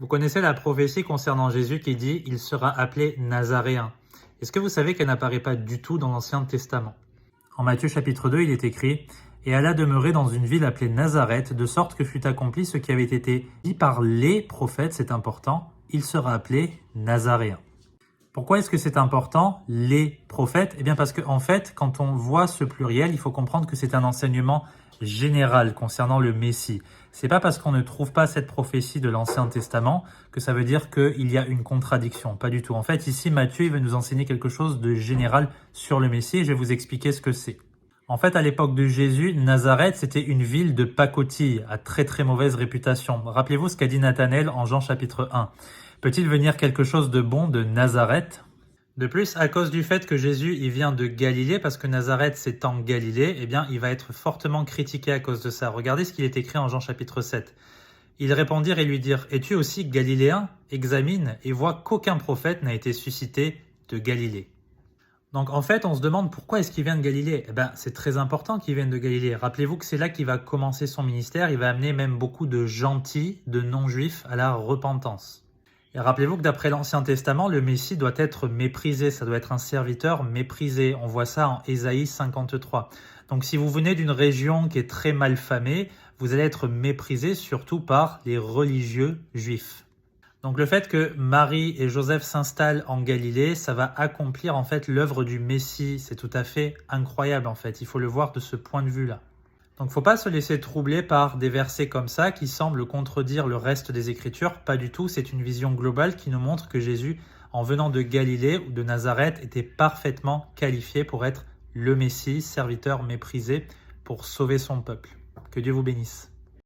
Vous connaissez la prophétie concernant Jésus qui dit « Il sera appelé Nazaréen ». Est-ce que vous savez qu'elle n'apparaît pas du tout dans l'Ancien Testament? En Matthieu chapitre 2, il est écrit « Et alla demeurer dans une ville appelée Nazareth, de sorte que fut accompli ce qui avait été dit par les prophètes », c'est important, « Il sera appelé Nazaréen ». Pourquoi est-ce que c'est important, les prophètes? Eh bien parce que en fait, quand on voit ce pluriel, il faut comprendre que c'est un enseignement général concernant le Messie. C'est pas parce qu'on ne trouve pas cette prophétie de l'Ancien Testament que ça veut dire qu'il y a une contradiction. Pas du tout. En fait, ici, Matthieu il veut nous enseigner quelque chose de général sur le Messie et je vais vous expliquer ce que c'est. En fait, à l'époque de Jésus, Nazareth, c'était une ville de pacotille, à très très mauvaise réputation. Rappelez-vous ce qu'a dit Nathanaël en Jean chapitre 1. Peut-il venir quelque chose de bon de Nazareth? De plus, à cause du fait que Jésus il vient de Galilée, parce que Nazareth c'est en Galilée, eh bien il va être fortement critiqué à cause de ça. Regardez ce qu'il est écrit en Jean chapitre 7. Ils répondirent et lui dirent « Es-tu aussi Galiléen? Examine et vois qu'aucun prophète n'a été suscité de Galilée. » Donc en fait, on se demande pourquoi est-ce qu'il vient de Galilée? Eh bien, c'est très important qu'il vienne de Galilée. Rappelez-vous que c'est là qu'il va commencer son ministère. Il va amener même beaucoup de gentils, de non-juifs à la repentance. Et rappelez-vous que d'après l'Ancien Testament, le Messie doit être méprisé. Ça doit être un serviteur méprisé. On voit ça en Ésaïe 53. Donc si vous venez d'une région qui est très mal famée, vous allez être méprisé surtout par les religieux juifs. Donc le fait que Marie et Joseph s'installent en Galilée, ça va accomplir en fait l'œuvre du Messie. C'est tout à fait incroyable en fait, il faut le voir de ce point de vue-là. Donc il ne faut pas se laisser troubler par des versets comme ça qui semblent contredire le reste des Écritures. Pas du tout, c'est une vision globale qui nous montre que Jésus, en venant de Galilée ou de Nazareth, était parfaitement qualifié pour être le Messie, serviteur méprisé, pour sauver son peuple. Que Dieu vous bénisse.